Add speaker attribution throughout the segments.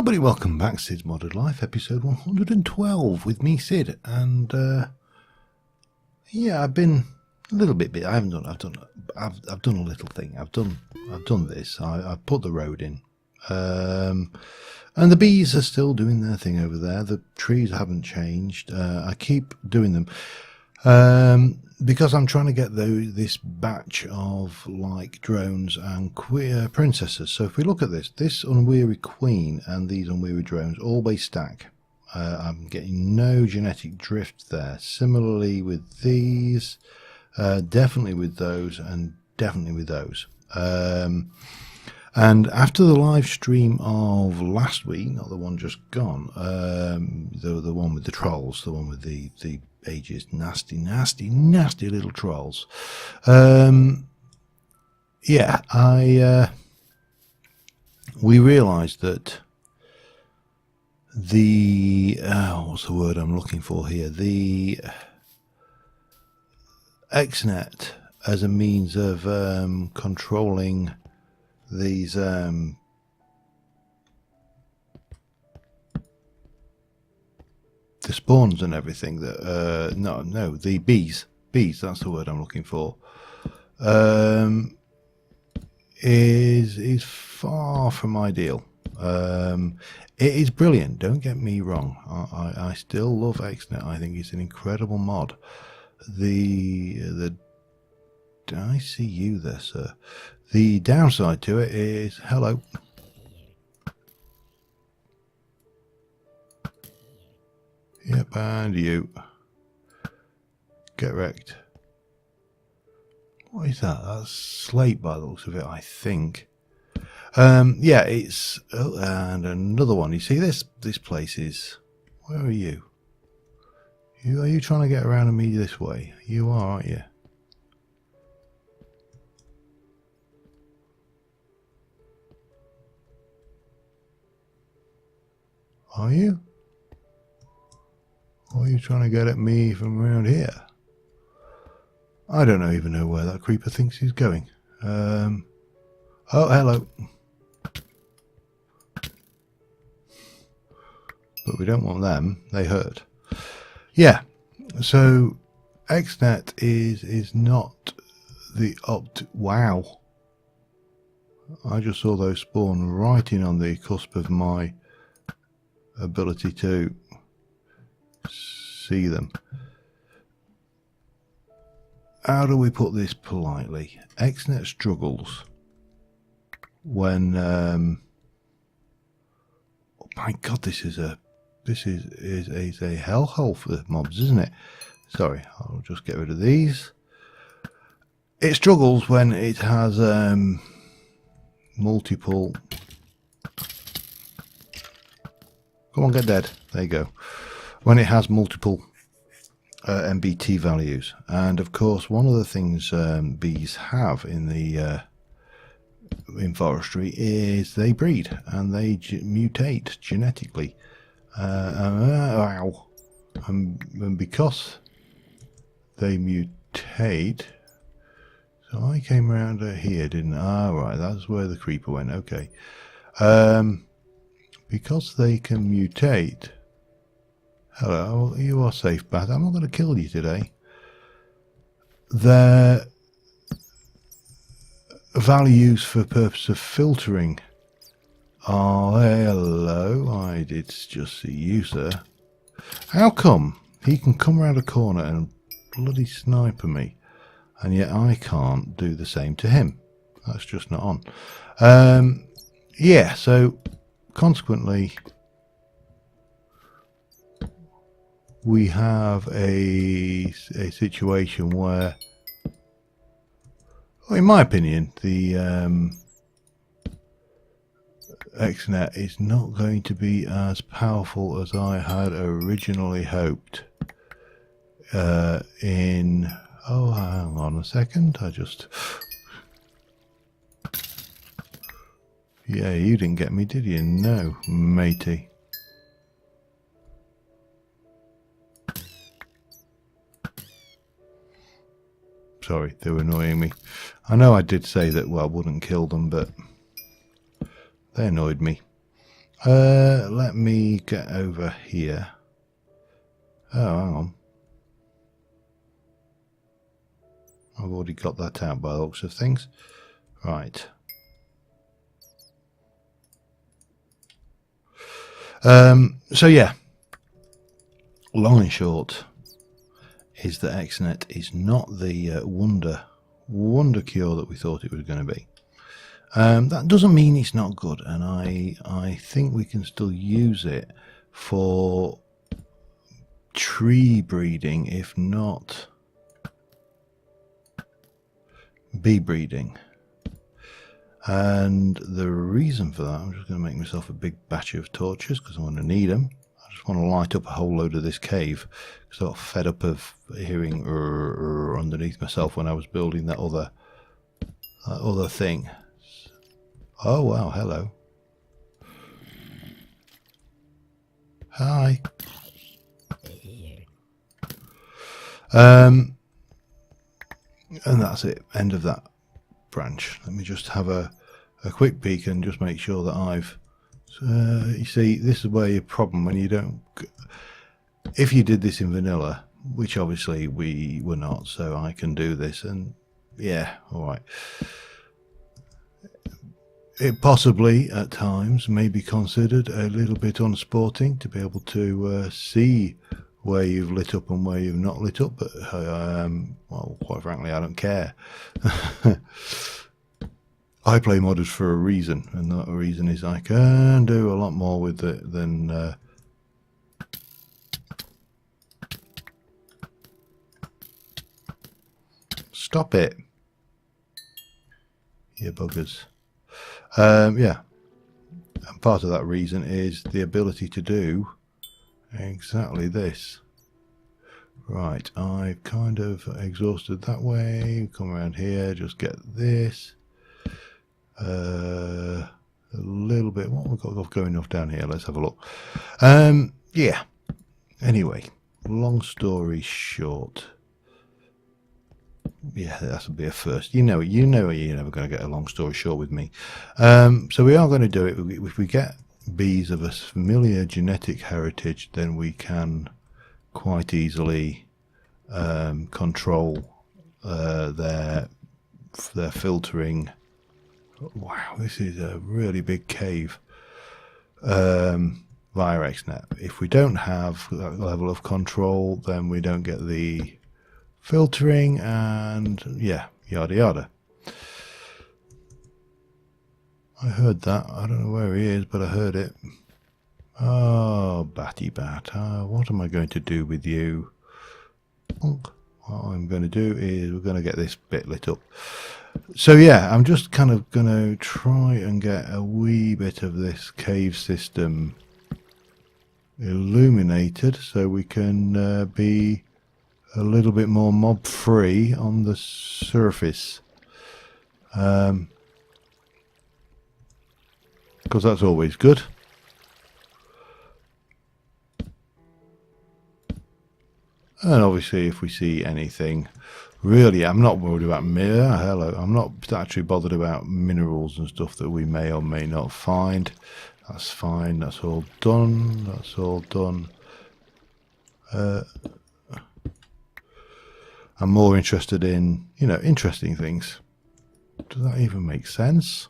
Speaker 1: everybody, welcome back. Sid's Modded Life, episode 112 with me, Sid, and yeah, I've been a little bit. I haven't done. I've done a little thing. I've done this. I've put the road in, and the bees are still doing their thing over there. The trees haven't changed. I keep doing them because I'm trying to get this batch of like drones and queer princesses. So if we look at this unweary queen and these unweary drones always stack. I'm getting no genetic drift there. Similarly with these, definitely with those, and definitely with those. And after the live stream of last week, not the one just gone, the one with the trolls, the one with the ages, nasty little trolls. Yeah, we realised that the what's the word I'm looking for here? The Xnet as a means of controlling these the spawns and everything that no the bees, that's the word I'm looking for, is far from ideal. It is brilliant, don't get me wrong. I still love Xnet. I think it's an incredible mod. I see you there, sir. The downside to it is, hello. Yep, and you. Get wrecked. What is that? That's slate by the looks of it, I think. Yeah, it's... Oh, and another one. You see, this place is... Where are you? Are you trying to get around me this way? You are, aren't you? Are you? Or are you trying to get at me from around here? I don't even know where that creeper thinks he's going. Oh, hello. But we don't want them. They hurt. Yeah. So Xnet is not the Wow. I just saw those spawn right in on the cusp of my ability to see them. How do we put this politely? Xnet struggles when oh my god, this is a hellhole for mobs, isn't it? Sorry, I'll just get rid of these. It struggles when it has multiple. Come on, get dead. There you go. When it has multiple MBT values, and of course one of the things bees have in the in forestry is they breed and they mutate genetically, and because they mutate, so I came around here, didn't I? Right, that's where the creeper went. Okay, because they can mutate. Hello, you are safe, Bat. I'm not going to kill you today. Their values for purpose of filtering are... Hello, I did just see you, sir. How come he can come around a corner and bloody sniper me, and yet I can't do the same to him? That's just not on. Yeah, so consequently... we have a situation where, well, in my opinion, the Xnet is not going to be as powerful as I had originally hoped. Oh, hang on a second. Yeah, you didn't get me, did you? No, matey. Sorry, they were annoying me. I know I did say that, well, I wouldn't kill them, but they annoyed me. Let me get over here. Oh, hang on. I've already got that out by the looks of things. Right. So yeah, long and short is that Xnet is not the wonder cure that we thought it was going to be. That doesn't mean it's not good, and I think we can still use it for tree breeding, if not bee breeding. And the reason for that, I'm just going to make myself a big batch of torches because I'm going to need them. I just want to light up a whole load of this cave because I got fed up of hearing underneath myself when I was building that other thing. Oh wow, hello. Hi. And that's it, end of that branch. Let me just have a quick peek and just make sure that I've you see, this is where your problem when you don't, if you did this in vanilla, which obviously we were not, so I can do this, and yeah, all right, it possibly at times may be considered a little bit unsporting to be able to see where you've lit up and where you've not lit up, but well, quite frankly, I don't care. I play modders for a reason, and that reason is I can do a lot more with it than stop it, you buggers. Yeah, and part of that reason is the ability to do exactly this. Right, I've kind of exhausted that way. Come around here, just get this. A little bit. What we've got going off down here? Let's have a look. Yeah. Anyway, long story short. Yeah, that'll be a first. You know you're never going to get a long story short with me. So we are going to do it. If we get bees of a familiar genetic heritage, then we can quite easily control their filtering. Wow, this is a really big cave via Xnet. If we don't have that level of control, then we don't get the filtering, and yeah, yada yada. I heard that. I don't know where he is, but I heard it. Oh, Batty Bat. What am I going to do with you? What I'm going to do is we're going to get this bit lit up. So yeah, I'm just kind of going to try and get a wee bit of this cave system illuminated so we can be a little bit more mob free on the surface, because that's always good. And obviously if we see anything, really, I'm not worried about I'm not actually bothered about minerals and stuff that we may or may not find. That's fine, that's all done, that's all done. I'm more interested in, interesting things. Does that even make sense?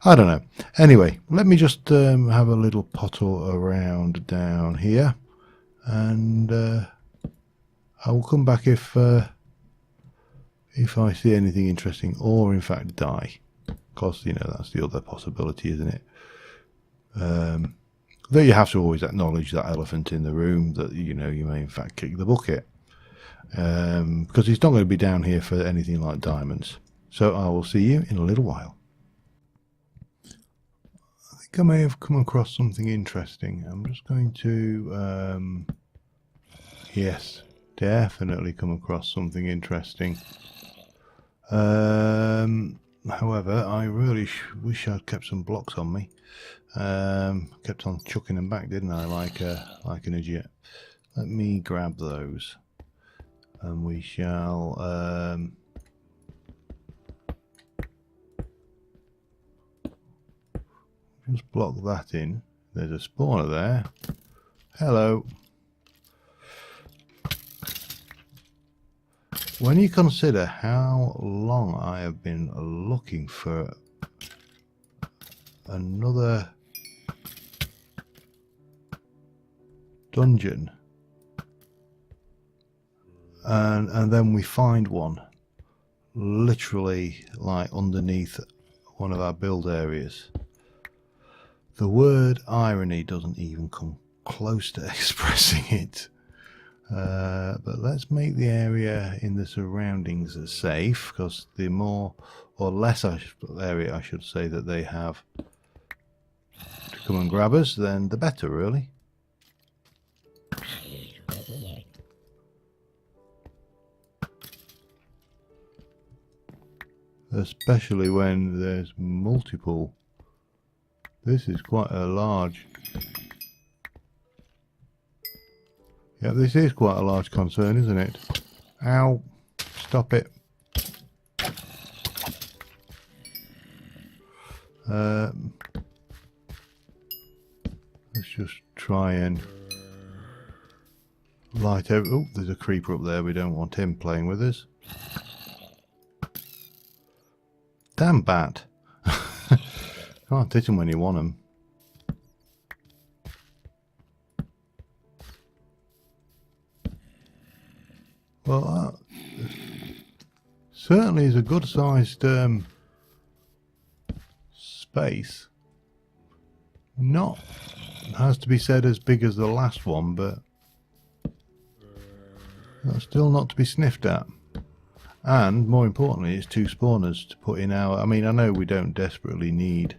Speaker 1: I don't know. Anyway, let me just have a little pottle around down here, and I will come back if I see anything interesting, or in fact die. Because, that's the other possibility, isn't it? Though you have to always acknowledge that elephant in the room, that, you may in fact kick the bucket. Because he's not going to be down here for anything like diamonds. So I will see you in a little while. I think I may have come across something interesting. I'm just going to... yes, definitely come across something interesting. However, I really wish I'd kept some blocks on me. Kept on chucking them back, didn't I, like an idiot. Let me grab those, and we shall just block that in There's a spawner there. Hello. When you consider how long I have been looking for another dungeon, and then we find one literally like underneath one of our build areas, the word irony doesn't even come close to expressing it. But let's make the area in the surroundings safe, because the more or less area I should say that they have to come and grab us, then the better, really. Especially when there's multiple. This is quite a large. Yeah, this is quite a large concern, isn't it? Ow! Stop it. Let's just try and light over. Oh, there's a creeper up there. We don't want him playing with us. Damn bat. Can't hit him when you want him. Well, certainly is a good sized space. Not, has to be said, as big as the last one, but that's still not to be sniffed at. And more importantly, it's 2 spawners to put in our. I mean, I know we don't desperately need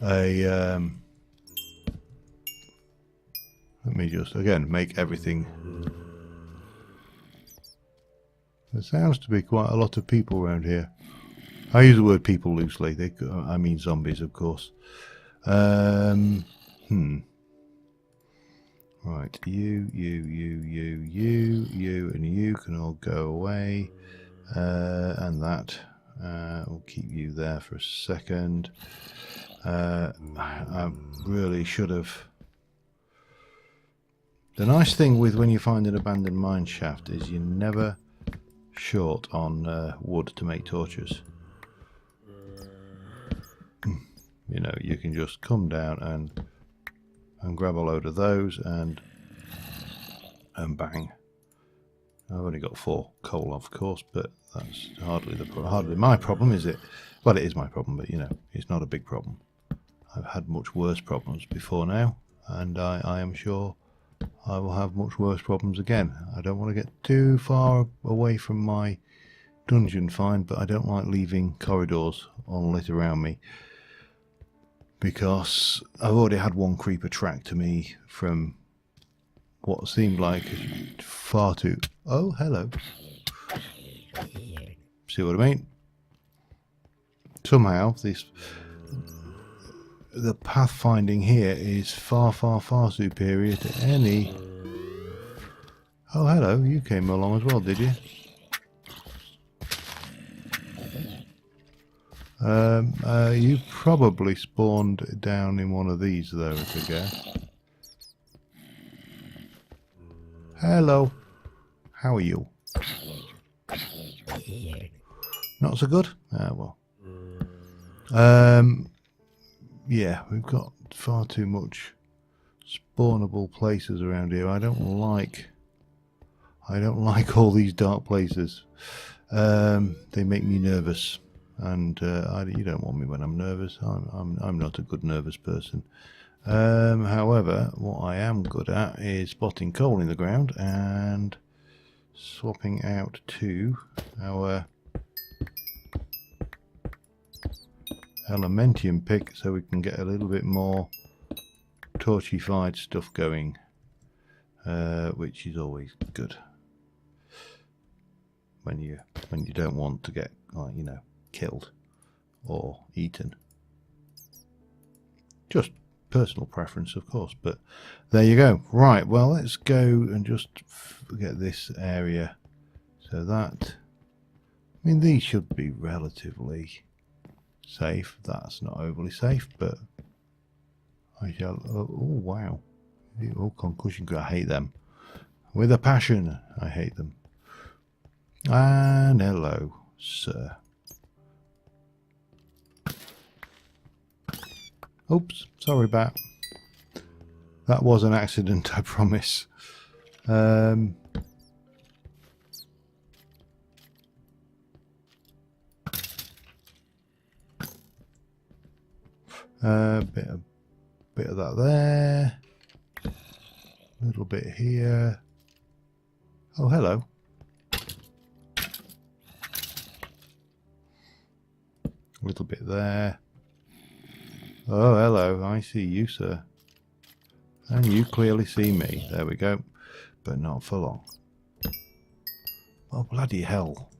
Speaker 1: a. Let me just again make everything. There sounds to be quite a lot of people around here. I use the word people loosely. I mean zombies, of course. Right, you, and you can all go away. And that. We'll keep you there for a second. I really should have. The nice thing with when you find an abandoned mine shaft is you're never short on wood to make torches. You know, you can just come down and grab a load of those and bang. I've only got 4 coal, of course, but that's hardly my problem, is it? Well, it is my problem, but you know, it's not a big problem. I've had much worse problems before now, and I am sure I will have much worse problems again. I don't want to get too far away from my dungeon find, but I don't like leaving corridors unlit around me, because I've already had one creeper track to me from what seemed like far too... Oh, hello. See what I mean? Somehow the pathfinding here is far superior to any... Oh, hello, you came along as well, did you? You probably spawned down in one of these, though, to guess. Hello. How are you? Not so good? Ah, well. Yeah, we've got far too much spawnable places around here. I don't like all these dark places. They make me nervous, and you don't want me when I'm nervous. I'm not a good nervous person. However, what I am good at is spotting coal in the ground and swapping out to our elementium pick so we can get a little bit more torchified stuff going, which is always good when you don't want to get, like, you know, killed or eaten. Just personal preference, of course, but there you go. Right, well, let's go and just get this area so that, I mean, these should be relatively safe. That's not overly safe, but I shall. Oh, wow. Oh, concussion. I hate them. With a passion, I hate them. And hello, sir. Oops, sorry, Bat. That was an accident, I promise. Bit of that there. A little bit here. Oh, hello. A little bit there. Oh, hello. I see you, sir. And you clearly see me. There we go. But not for long. Oh, bloody hell.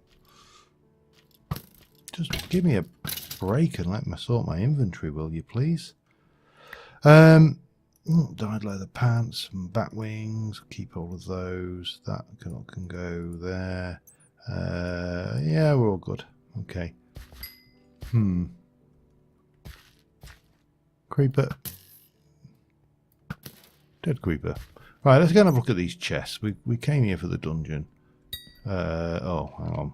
Speaker 1: Just give me a break and let me sort my inventory, will you, please? Dyed leather pants, some bat wings. Keep all of those. That can go there. Yeah, we're all good. Okay. Creeper. Dead creeper. Right, let's go and have a look at these chests. We came here for the dungeon. Oh, hang on.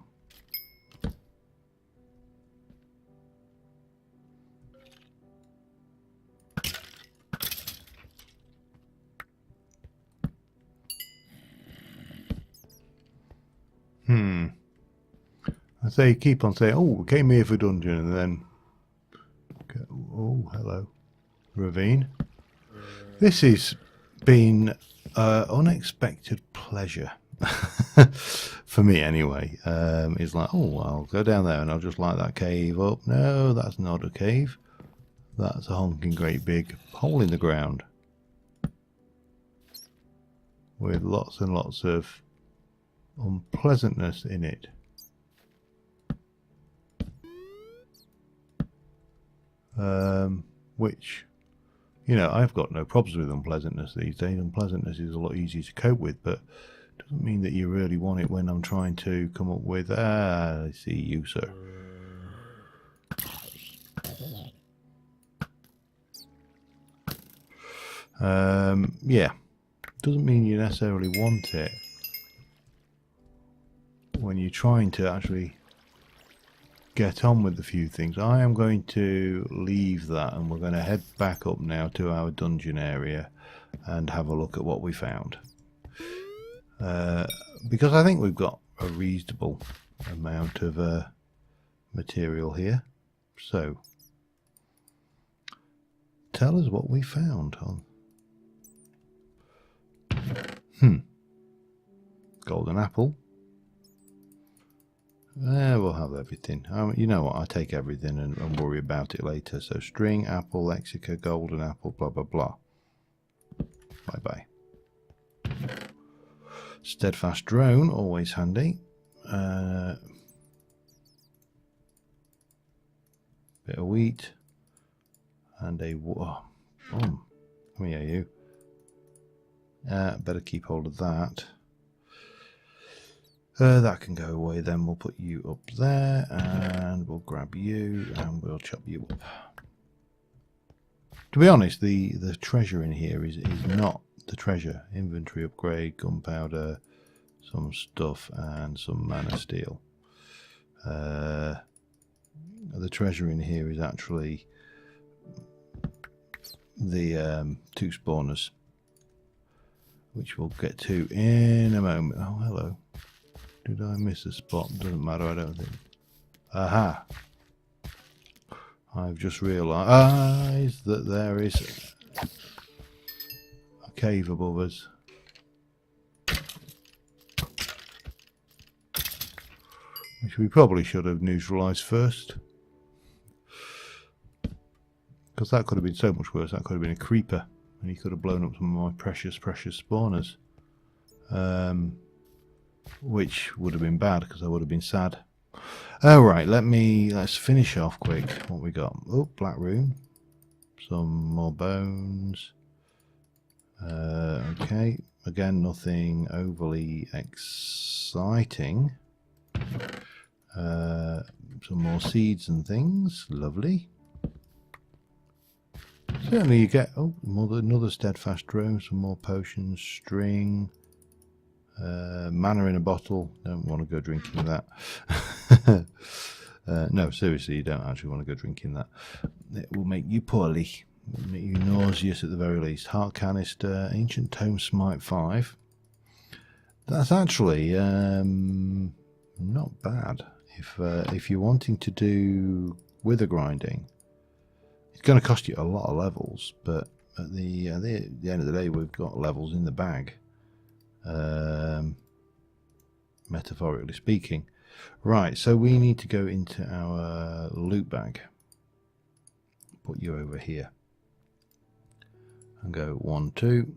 Speaker 1: I say, keep on saying, oh, we came here for dungeon, and then... Oh, hello. Ravine. This has been unexpected pleasure. For me, anyway. It's like, oh, I'll go down there and I'll just light that cave up. No, that's not a cave. That's a honking great big hole in the ground. With lots and lots of unpleasantness in it. Which, you know, I've got no problems with unpleasantness these days. Unpleasantness is a lot easier to cope with, but it doesn't mean that you really want it when I'm trying to come up with, I see you, sir. Yeah, doesn't mean you necessarily want it when you're trying to actually get on with a few things. I am going to leave that and we're going to head back up now to our dungeon area and have a look at what we found. Because I think we've got a reasonable amount of material here. So, tell us what we found. Golden apple. We'll have everything. You know what? I take everything and worry about it later. So string, apple, lexica, golden apple, blah, blah, blah. Bye-bye. Steadfast drone, always handy. Bit of wheat. And a... Come here, you. Better keep hold of that. That can go away then. We'll put you up there and we'll grab you and we'll chop you up. To be honest, the treasure in here is not the treasure. Inventory upgrade, gunpowder, some stuff and some mana steel. The treasure in here is actually the 2 spawners, which we'll get to in a moment. Oh, hello. Did I miss a spot? Doesn't matter, I don't think. Aha! I've just realised that there is a cave above us. Which we probably should have neutralised first. Because that could have been so much worse. That could have been a creeper. And he could have blown up some of my precious, precious spawners. Which would have been bad because I would have been sad. Alright, let's finish off quick. What we got? Oh, black room. Some more bones. Okay. Again, nothing overly exciting. Some more seeds and things. Lovely. So certainly you get another steadfast drone, some more potions, string, mana in a bottle. Don't want to go drinking that. No, seriously, you don't actually want to go drinking that. It will make you poorly. It will make you nauseous at the very least. Heart canister, ancient tome smite 5. That's actually not bad. If you're wanting to do wither grinding, it's going to cost you a lot of levels, but at the end of the day, we've got levels in the bag, metaphorically speaking. Right, so we need to go into our loot bag. Put you over here and go 1, 2,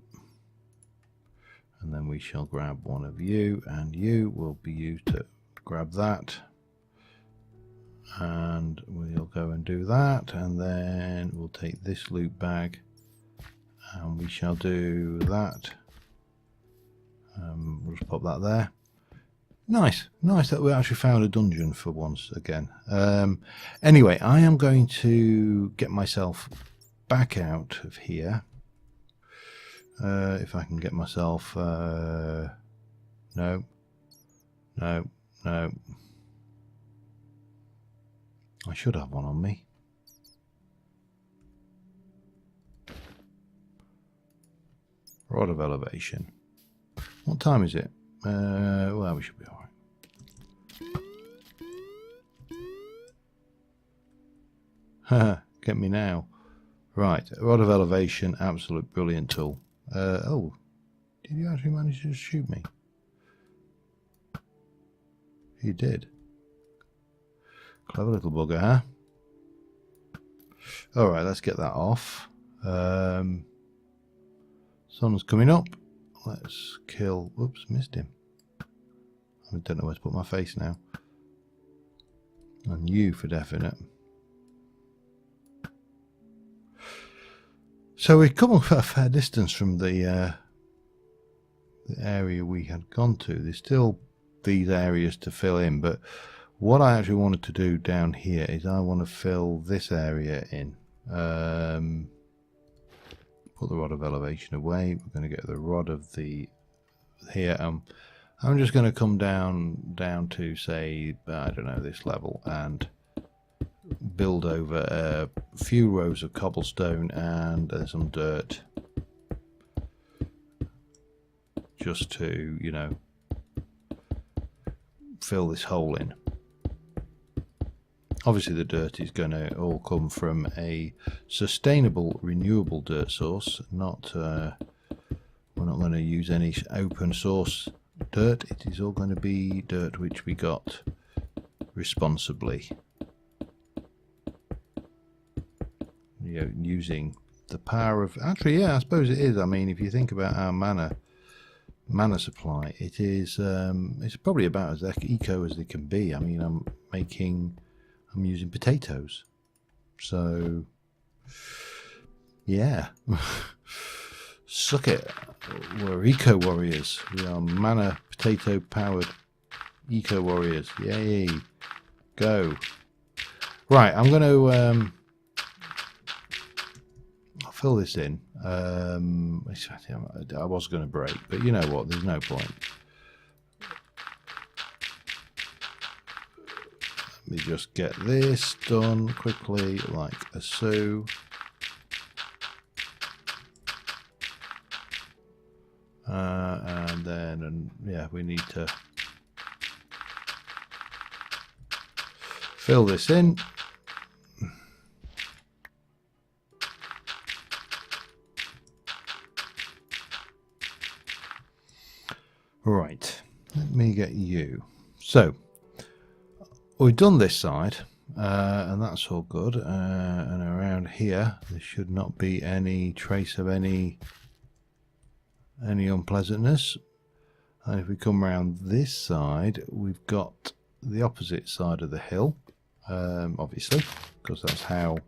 Speaker 1: and then we shall grab one of you, and you will be used to grab that, and we'll go and do that, and then we'll take this loot bag and we shall do that. We'll just pop that there. Nice that we actually found a dungeon for once again. Anyway, I am going to get myself back out of here. If I can get myself no. I should have one on me. Rod of elevation. What time is it? Well, we should be alright. Haha, get me now. Right, rod of elevation, absolute brilliant tool. Oh, did you actually manage to shoot me? You did. Clever little bugger, huh? Alright, let's get that off. Sun's coming up. Let's kill... Whoops, missed him. I don't know where to put my face now. And you for definite. So we've come a fair distance from the area we had gone to. There's still these areas to fill in, but what I actually wanted to do down here is I want to fill this area in. Put the rod of elevation away. We're going to get the rod of the here. I'm just going to come down to, say, I don't know, this level, and build over a few rows of cobblestone and some dirt, just to, you know, fill this hole in. Obviously the dirt is going to all come from a sustainable, renewable dirt source. Not we're not going to use any open source dirt. It is all going to be dirt which we got responsibly, you know, using the power of... Actually, yeah, I suppose it is. I mean, if you think about our mana supply, it is it's probably about as eco as they can be. I mean, I'm using potatoes, so yeah. Suck it. We're eco warriors. We are mana potato powered eco warriors. Yay. Go. Right, I'm going to I'll fill this in. I was going to break, but you know what, there's no point. Let me just get this done quickly, like so. And then, yeah, we need to fill this in. Right, let me get you. So we've done this side, and that's all good. And around here, there should not be any trace of any unpleasantness. And if we come around this side, we've got the opposite side of the hill, obviously, because that's how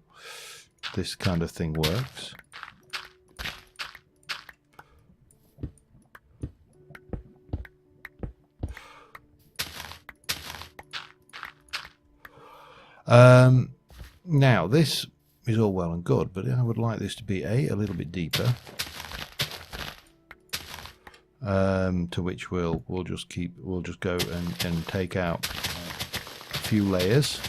Speaker 1: this kind of thing works. Now this is all well and good, but I would like this to be a little bit deeper. To which we'll just go and take out a few layers.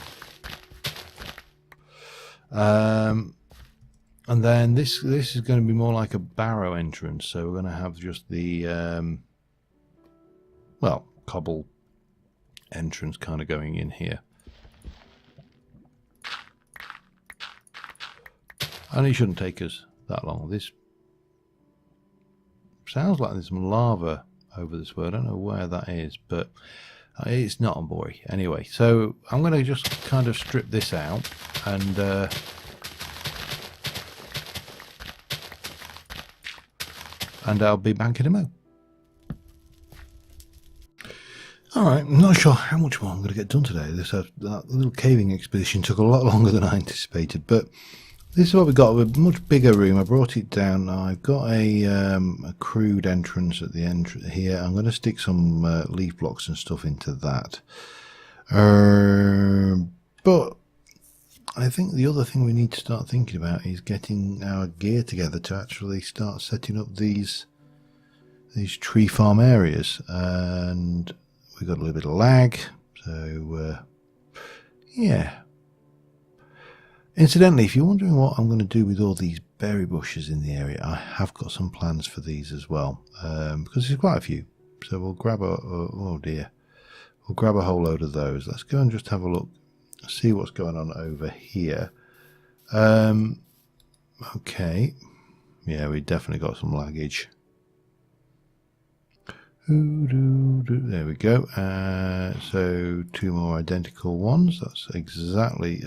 Speaker 1: And then this is going to be more like a barrow entrance, so we're going to have just the well, cobble entrance kind of going in here. And it shouldn't take us that long. This sounds like there's some lava over this way. I don't know where that is, but it's not on board. Anyway, so I'm going to just kind of strip this out and I'll be back in a mo. Alright, I'm not sure how much more I'm going to get done today. That little caving expedition took a lot longer than I anticipated, but this is what we've got. A much bigger room. I brought it down. I've got a crude entrance at the end here. I'm going to stick some leaf blocks and stuff into that. But I think the other thing we need to start thinking about is getting our gear together to actually start setting up these tree farm areas. And we've got a little bit of lag. So, yeah. Incidentally, if you're wondering what I'm going to do with all these berry bushes in the area, I have got some plans for these as well, because there's quite a few. So we'll grab we'll grab a whole load of those. Let's go and just have a look, see what's going on over here. Okay, yeah, we definitely got some laggage. There we go. So 2 more identical ones. That's exactly.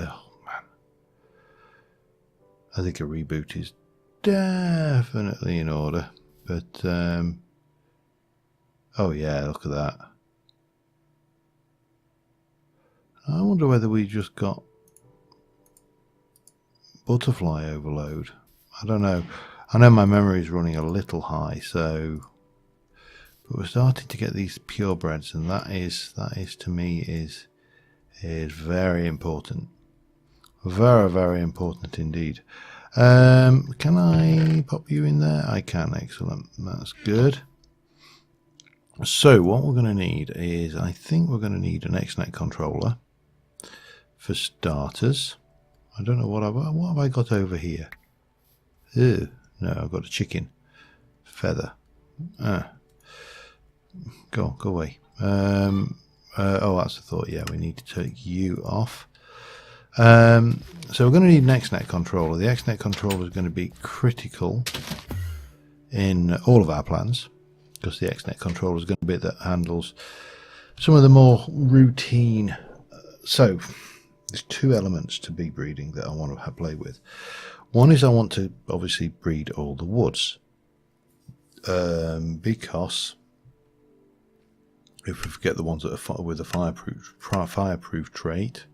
Speaker 1: I think a reboot is definitely in order, but oh yeah, look at that. I wonder whether we just got butterfly overload. I don't know. I know my memory is running a little high, so but we're starting to get these purebreds, and that is to me is very important. Very, very important indeed. Can I pop you in there? I can. Excellent. That's good. So what we're going to need is, I think we're going to need an Xnet controller for starters. I don't know what have I got over here. Ew, no, I've got a chicken feather. Go away. Oh, that's the thought. Yeah, we need to take you off. So we're going to need an Xnet controller. The Xnet controller is going to be critical in all of our plans, because the Xnet controller is going to be that handles some of the more routine. So there's 2 elements to bee breeding that I want to play with. One is I want to obviously breed all the woods, because if we forget the ones that are with the fireproof trait,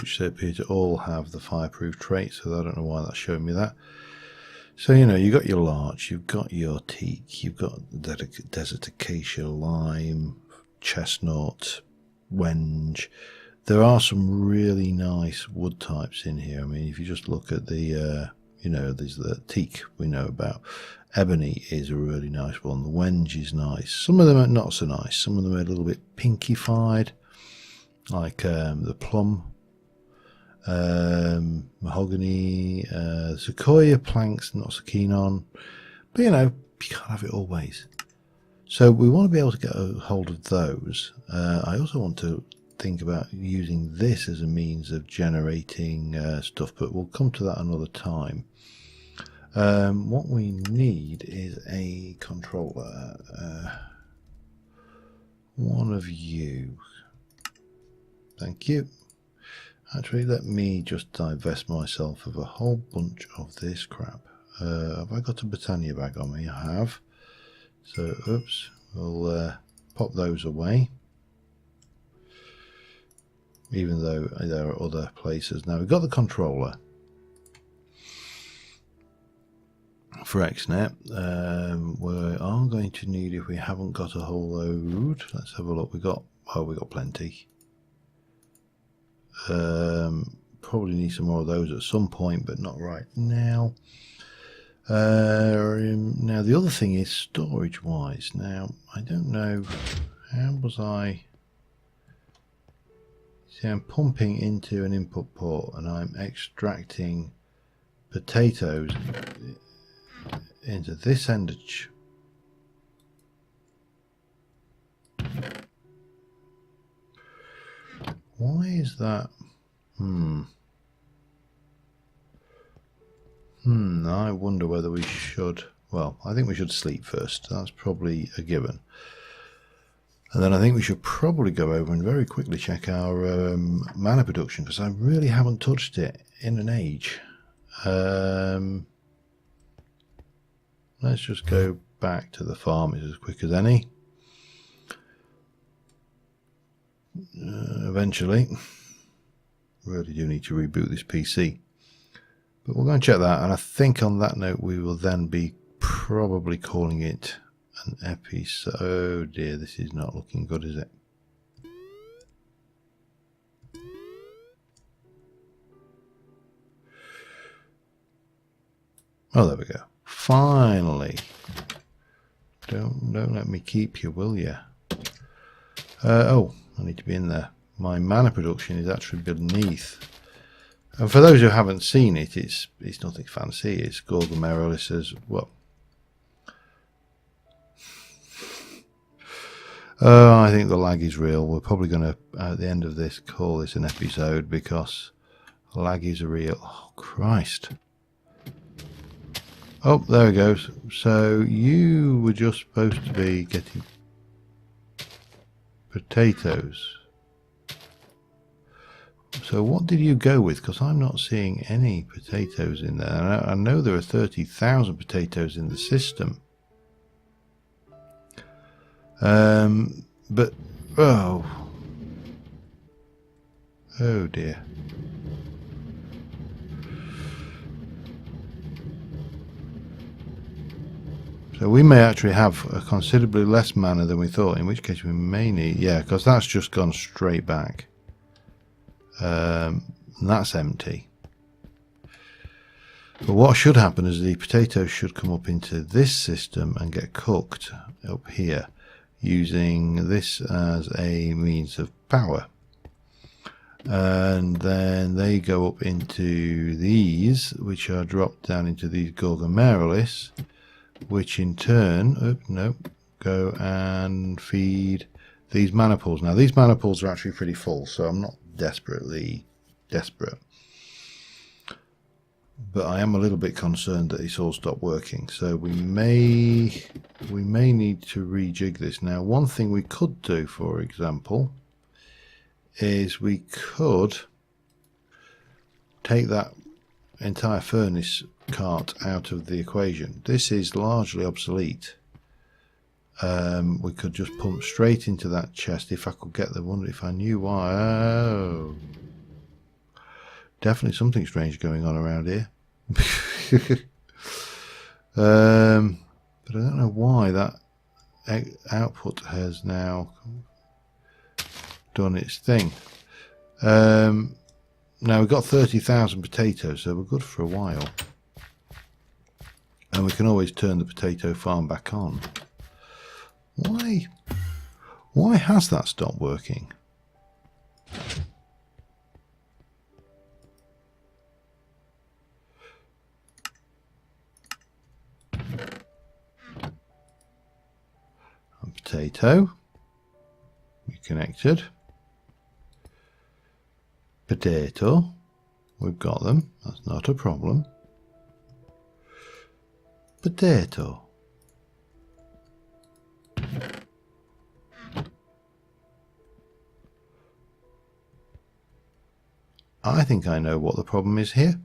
Speaker 1: which they appear to all have the fireproof trait, so I don't know why that's showing me that. So, you know, you've got your larch, you've got your teak, you've got desert acacia, lime, chestnut, wenge. There are some really nice wood types in here. I mean, if you just look at the, you know, there's the teak we know about. Ebony is a really nice one. The wenge is nice. Some of them are not so nice. Some of them are a little bit pinkified, like the plum. Mahogany, sequoia planks, not so keen on, but you know, you can't have it always. So we want to be able to get a hold of those. I also want to think about using this as a means of generating stuff, but we'll come to that another time. What we need is a controller. One of you. Thank you. Actually, let me just divest myself of a whole bunch of this crap. Have I got a Britannia bag on me? I have. So, oops, we'll pop those away. Even though there are other places. Now, we've got the controller for Xnet. We are going to need, if we haven't got a whole load, let's have a look. We got plenty. probably need some more of those at some point, but not right now. Now the other thing is storage wise. Now I don't know, how was I... See, I'm pumping into an input port and I'm extracting potatoes into this endage. Why is that? I wonder whether we should... Well, I think we should sleep first. That's probably a given. And then I think we should probably go over and very quickly check our mana production, because I really haven't touched it in an age. Let's just go back to the farm. It's as quick as any. Eventually. Really do need to reboot this PC. But we're going to check that, and I think on that note we will then be probably calling it an episode. Oh dear, this is not looking good, is it? Oh, there we go. Finally. Don't let me keep you, will you? Oh, I need to be in there. My mana production is actually beneath. And for those who haven't seen it, it's nothing fancy. It's Gorgomerolis as well. I think the lag is real. We're probably going to, at the end of this, call this an episode because lag is real. Oh, Christ. Oh, there it goes. So you were just supposed to be getting potatoes. So what did you go with? Because I'm not seeing any potatoes in there. I know there are 30,000 potatoes in the system. But oh dear. So we may actually have a considerably less mana than we thought, in which case we may need, yeah, because that's just gone straight back. That's empty. But what should happen is the potatoes should come up into this system and get cooked up here, using this as a means of power. And then they go up into these, which are dropped down into these Gorgomerolis, which in turn, go and feed these mana pools. Now these mana pools are actually pretty full, so I'm not desperately desperate. But I am a little bit concerned that it's all stopped working, so we may need to rejig this. Now one thing we could do, for example, is we could take that entire furnace cart out of the equation. This is largely obsolete. We could just pump straight into that chest if I could get the one, if I knew why. Oh, definitely something strange going on around here. But I don't know why that output has now done its thing. Now we've got 30,000 potatoes, so we're good for a while. And we can always turn the potato farm back on. Why has that stopped working? A potato. You connected. Potato. We've got them. That's not a problem. Potato. I think I know what the problem is here.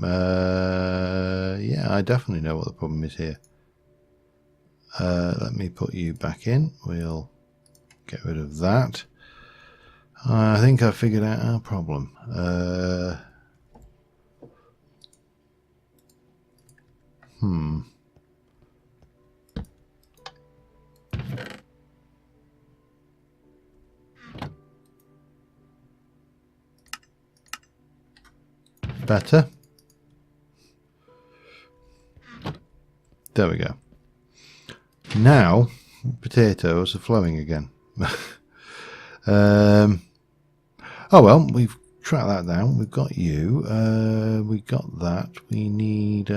Speaker 1: Yeah, I definitely know what the problem is here. Let me put you back in. We'll get rid of that. I think I figured out our problem. Better. There we go. Now potatoes are flowing again. Oh well, we've tracked that down. We've got you. We got that. We need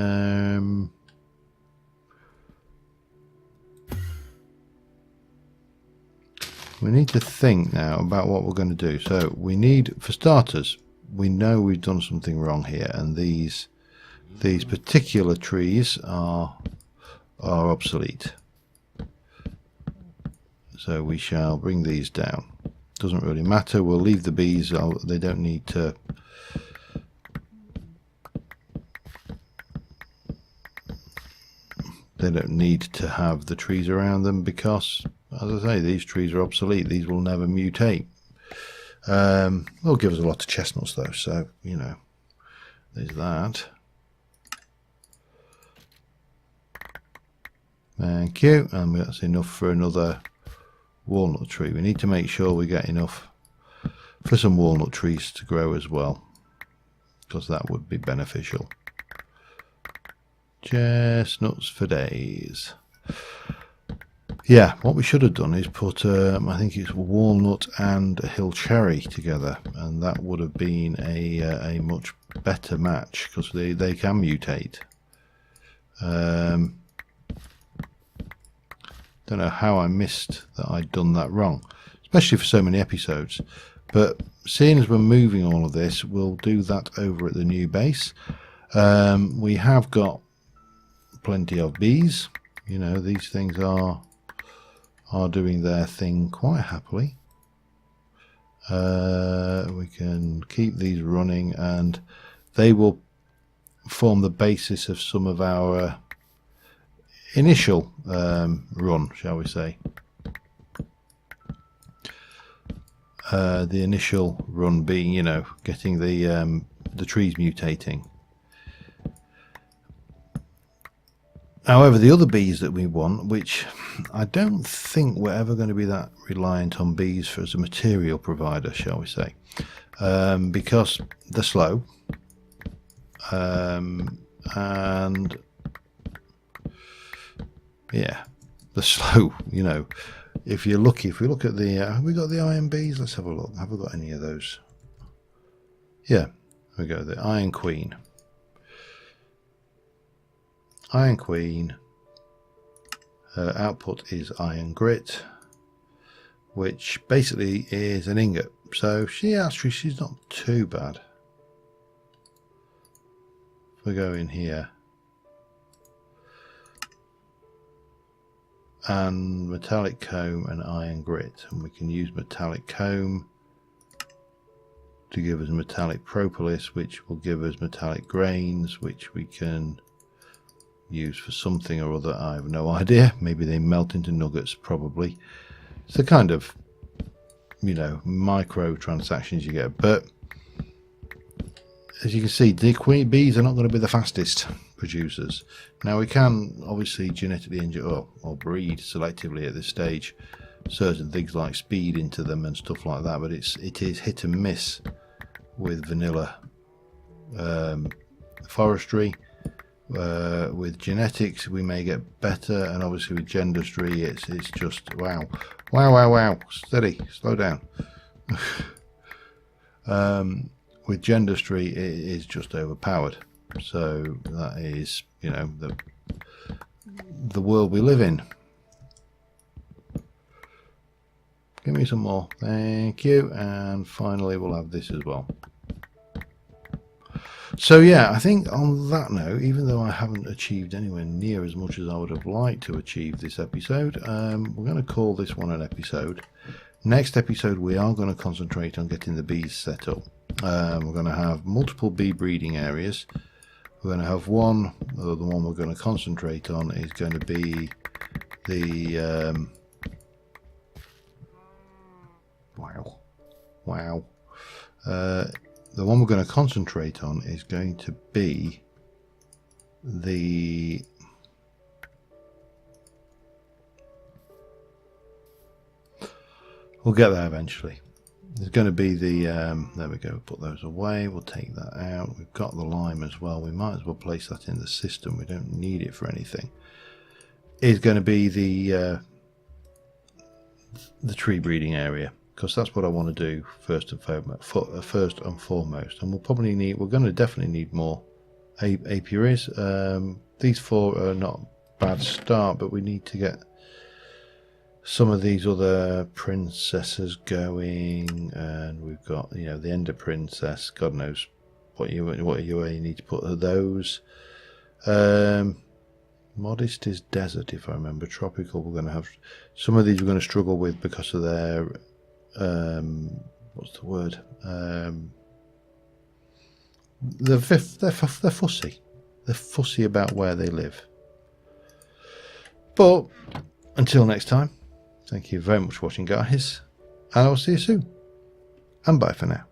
Speaker 1: to think now about what we're going to do. So we need, for starters, we know we've done something wrong here, and these particular trees are obsolete. So we shall bring these down. Doesn't really matter. We'll leave the bees. They don't need to. They don't need to have the trees around them because, as I say, these trees are obsolete. These will never mutate. They'll give us a lot of chestnuts though, so you know, there's that. Thank you, and that's enough for another walnut tree. We need to make sure we get enough for some walnut trees to grow as well, because that would be beneficial. Chestnuts for days. Yeah, what we should have done is put I think it's walnut and a hill cherry together, and that would have been a much better match, because they can mutate. Don't know how I missed that I'd done that wrong, especially for so many episodes. But seeing as we're moving all of this, we'll do that over at the new base. We have got plenty of bees. You know, these things are doing their thing quite happily. We can keep these running, and they will form the basis of some of our initial run, shall we say. The initial run being, you know, getting the trees mutating. However, the other bees that we want, which I don't think we're ever going to be that reliant on bees as a material provider, shall we say, because they're slow, and yeah, they're slow. You know, if you're lucky, if we look at the, have we got the iron bees? Let's have a look. Have we got any of those? Yeah, there we go. The Iron Queen. Iron Queen. Her output is iron grit, which basically is an ingot. So she's not too bad. If we go in here, and metallic comb and iron grit, and we can use metallic comb to give us metallic propolis, which will give us metallic grains, which we can use for something or other. I have no idea. Maybe they melt into nuggets, probably. It's the kind of, you know, micro transactions you get. But as you can see, the queen bees are not going to be the fastest producers. Now we can obviously genetically engineer or breed selectively at this stage certain things like speed into them and stuff like that, but it is hit and miss with vanilla forestry. With genetics we may get better, and obviously with gendustry it's just wow, steady, slow down. With gendustry it is just overpowered. So that is, you know, the world we live in. Give me some more, thank you. And finally we'll have this as well. So yeah, I think on that note, even though I haven't achieved anywhere near as much as I would have liked to achieve this episode, we're going to call this one an episode. Next episode we are going to concentrate on getting the bees set up. We're going to have multiple bee breeding areas. We're going to have one, the one we're going to concentrate on is going to be the the one we're going to concentrate on is going to be the we'll get there eventually. There's going to be the, there we go, put those away, we'll take that out. We've got the lime as well, we might as well place that in the system, we don't need it for anything. Is going to be the tree breeding area, because that's what I want to do first and foremost. And we'll probably need, we're going to definitely need more apiaries. These 4 are not a bad start, but we need to get some of these other princesses going, and we've got, you know, the Ender Princess. God knows what you need to put those. Modest is desert, if I remember. Tropical, we're going to have some of these. We're going to struggle with because of their what's the word? They're fussy. They're fussy about where they live. But until next time, thank you very much for watching, guys, and I will see you soon. And bye for now.